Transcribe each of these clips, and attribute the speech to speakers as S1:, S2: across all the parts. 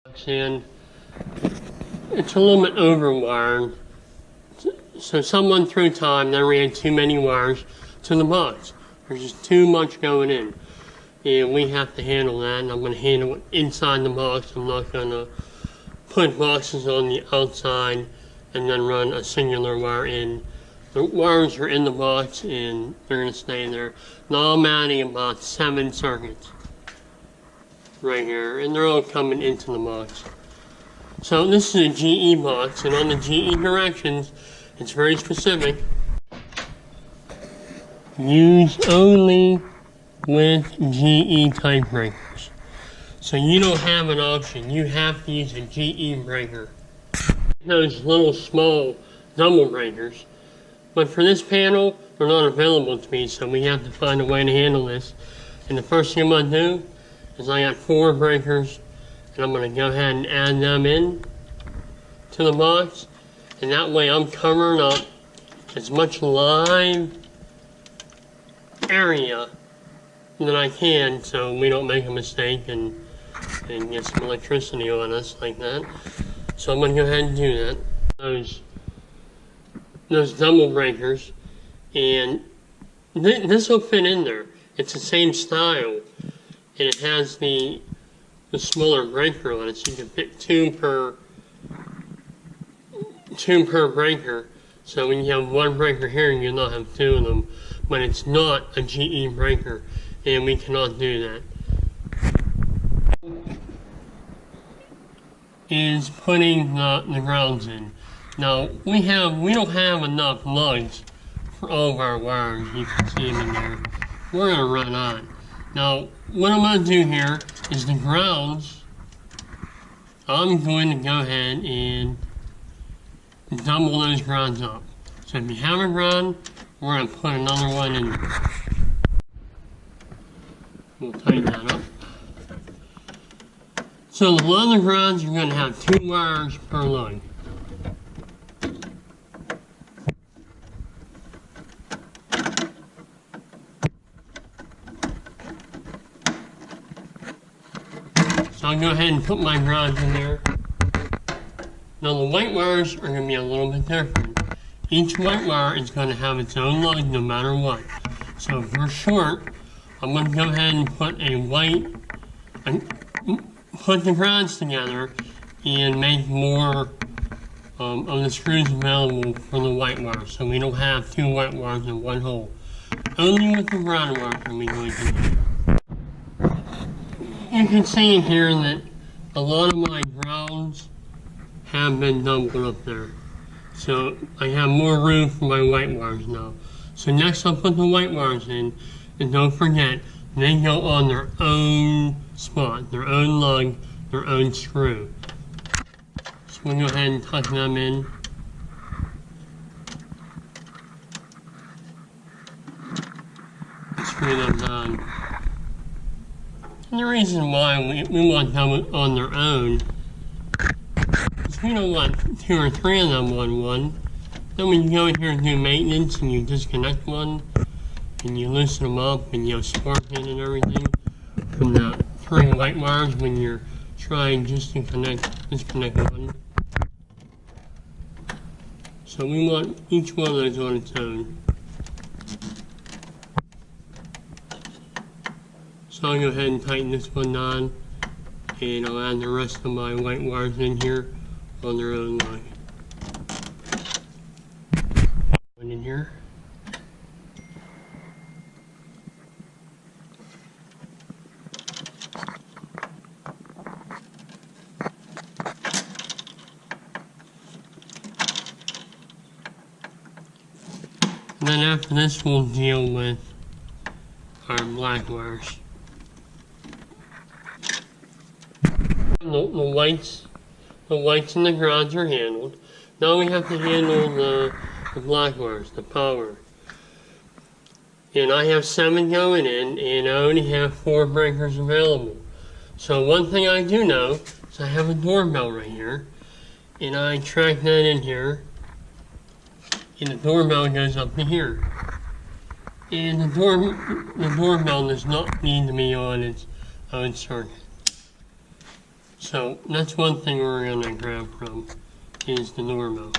S1: And it's a little bit overwired. So someone through time, they ran too many wires to the box. There's just too much going in. And we have to handle that, and I'm going to handle it inside the box. I'm not going to put boxes on the outside and then run a singular wire in. The wires are in the box and they're going to stay there. Now I'm adding about 7 circuits right here, and they're all coming into the box. So this is a GE box, and on the GE directions, it's very specific. Use only with GE type breakers. So you don't have an option. You have to use a GE breaker. Those little small double breakers. But for this panel, they're not available to me, so we have to find a way to handle this. And the first thing I'm going to do is I got 4 breakers, and I'm going to go ahead and add them in to the box. And that way I'm covering up as much live area that I can so we don't make a mistake and get some electricity on us like that. So I'm going to go ahead and do that. Those double breakers, and this will fit in there. It's the same style, and it has the smaller breaker on it, so you can fit two per breaker. So when you have 1 breaker here, you'll not have 2 of them. But it's not a GE breaker, and we cannot do that. Is putting the grounds in. Now we don't have enough lugs for all of our wires. You can see them in there. We're gonna run on. Now what I'm gonna do here is the grounds. I'm going to go ahead and double those grounds up. So if you have a ground, we're gonna put another one in there. We'll tighten that up. So the leather grounds, you're going to have 2 wires per lug. So I'll go ahead and put my grounds in there. Now the white wires are going to be a little bit different. Each white wire is going to have its own lug no matter what. So if we're short, I'm going to go ahead and put put the grounds together and make more of the screws available for the white wire, so we don't have 2 white wires in one hole. Only with the ground wire are we going to do. You can see in here that a lot of my grounds have been doubled up there. So I have more room for my white wires now. So next I'll put the white wires in, and don't forget, they go on their own spot, their own lug, their own screw. So we'll go ahead and tuck them in. Screw them down. And the reason why we want them on their own is we don't want 2 or 3 of them on one. Then when you go in here and do maintenance and you disconnect one, and you loosen them up and you have spark in and everything from the 3 white wires when you're trying just to disconnect one. So we want each one of those on its own. So I'll go ahead and tighten this one down, and I'll add the rest of my white wires in here on their own line. One in here. And then after this, we'll deal with our black wires. The whites and the grounds are handled. Now we have to handle the black wires, the power. And I have 7 going in, and I only have 4 breakers available. So one thing I do know is I have a doorbell right here, and I track that in here. And the doorbell goes up to here. And the doorbell does not need to be on its own circuit. So that's one thing we're going to grab from, is the door mount.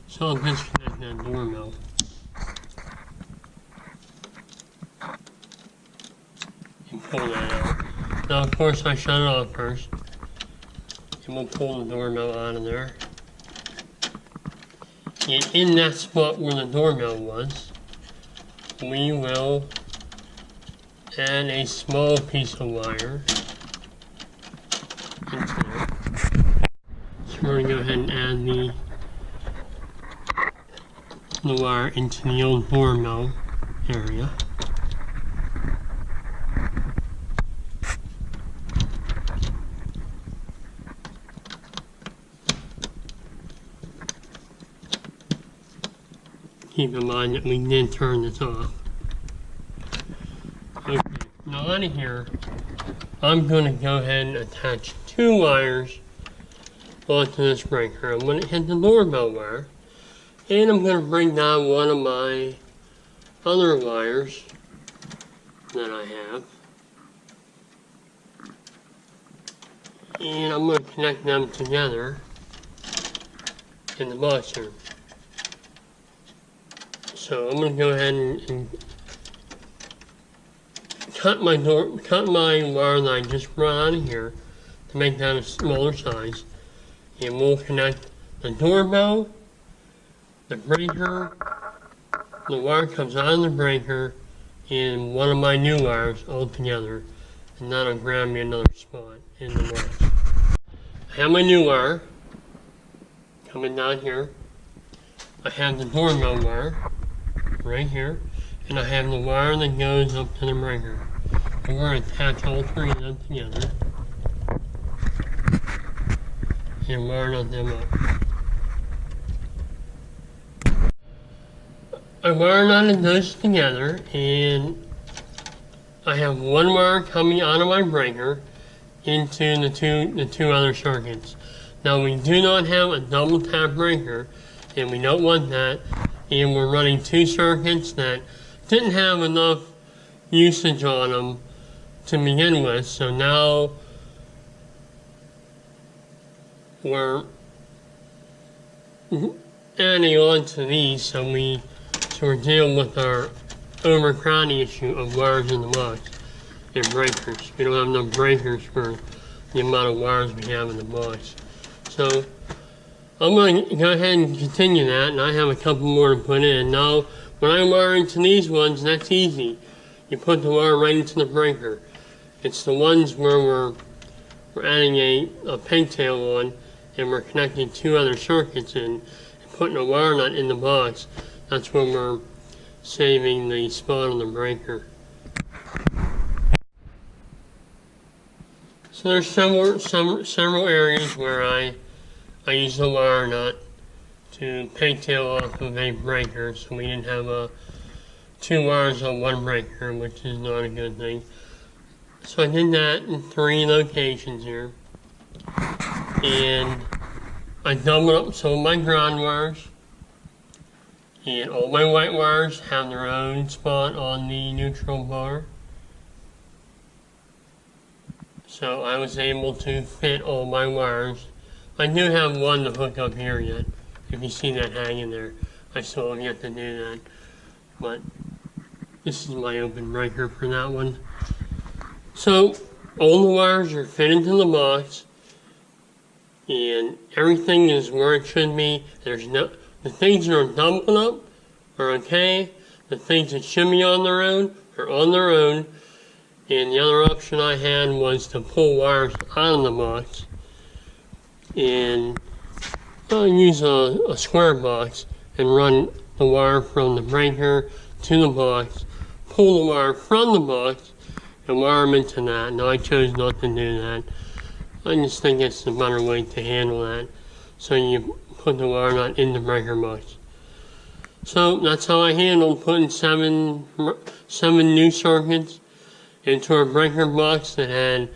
S1: So I'll disconnect that door mount. And pull that out. Now of course I shut it off first. And we'll pull the door mount out of there. And in that spot where the door mount was, we will add a small piece of wire into there. So we're going to go ahead and add the wire into the old door mount area. Keep in mind that we did turn this off. Okay, now out of here, I'm going to go ahead and attach 2 wires onto this breaker. I'm going to hit the doorbell wire, and I'm going to bring down one of my other wires that I have, and I'm going to connect them together in the box here. So I'm going to go ahead and cut my wire that I just brought out of here to make that a smaller size, and we'll connect the doorbell, the breaker, the wire comes out of the breaker, and one of my new wires all together, and that'll grab me another spot in the box. I have my new wire coming down here. I have the doorbell wire right here, and I have the wire that goes up to the breaker. And we're going to attach all 3 of them together and wire them up. I wire knotted those together, and I have 1 wire coming out of my breaker into the two other circuits. Now we do not have a double tap breaker, and we don't want that, and we're running 2 circuits that didn't have enough usage on them to begin with, so now we're adding on to these, so we're dealing with our overcrowding issue of wires in the box and breakers. We don't have enough breakers for the amount of wires we have in the box. So I'm going to go ahead and continue that, and I have a couple more to put in. Now, when I wire into these ones, that's easy. You put the wire right into the breaker. It's the ones where we're adding a pigtail on, and we're connecting 2 other circuits in, and putting a wire nut in the box. That's when we're saving the spot on the breaker. So there's several areas where I use the wire nut to pigtail off of a breaker, so we didn't have 2 wires on 1 breaker, which is not a good thing. So I did that in 3 locations here, and I doubled up some of my ground wires, and all my white wires have their own spot on the neutral bar. So I was able to fit all my wires. I do have one to hook up here yet. If you see that hanging there, I still have yet to do that. But this is my open breaker for that one. So all the wires are fit into the box, and everything is where it should be. The things that are doubled up are okay. The things that should be on their own are on their own. And the other option I had was to pull wires out of the box and use a square box and run the wire from the breaker to the box, pull the wire from the box, and wire them into that. Now I chose not to do that. I just think it's a better way to handle that. So you put the wire nut in the breaker box. So that's how I handled putting seven new circuits into a breaker box that had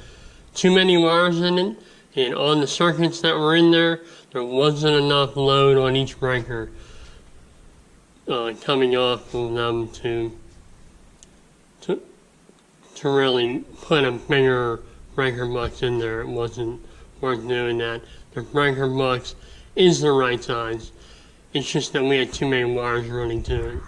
S1: too many wires in it, and on the circuits that were in there, there wasn't enough load on each breaker coming off of them to really put a bigger breaker box in there. It wasn't worth doing that. The breaker box is the right size. It's just that we had too many wires running to it.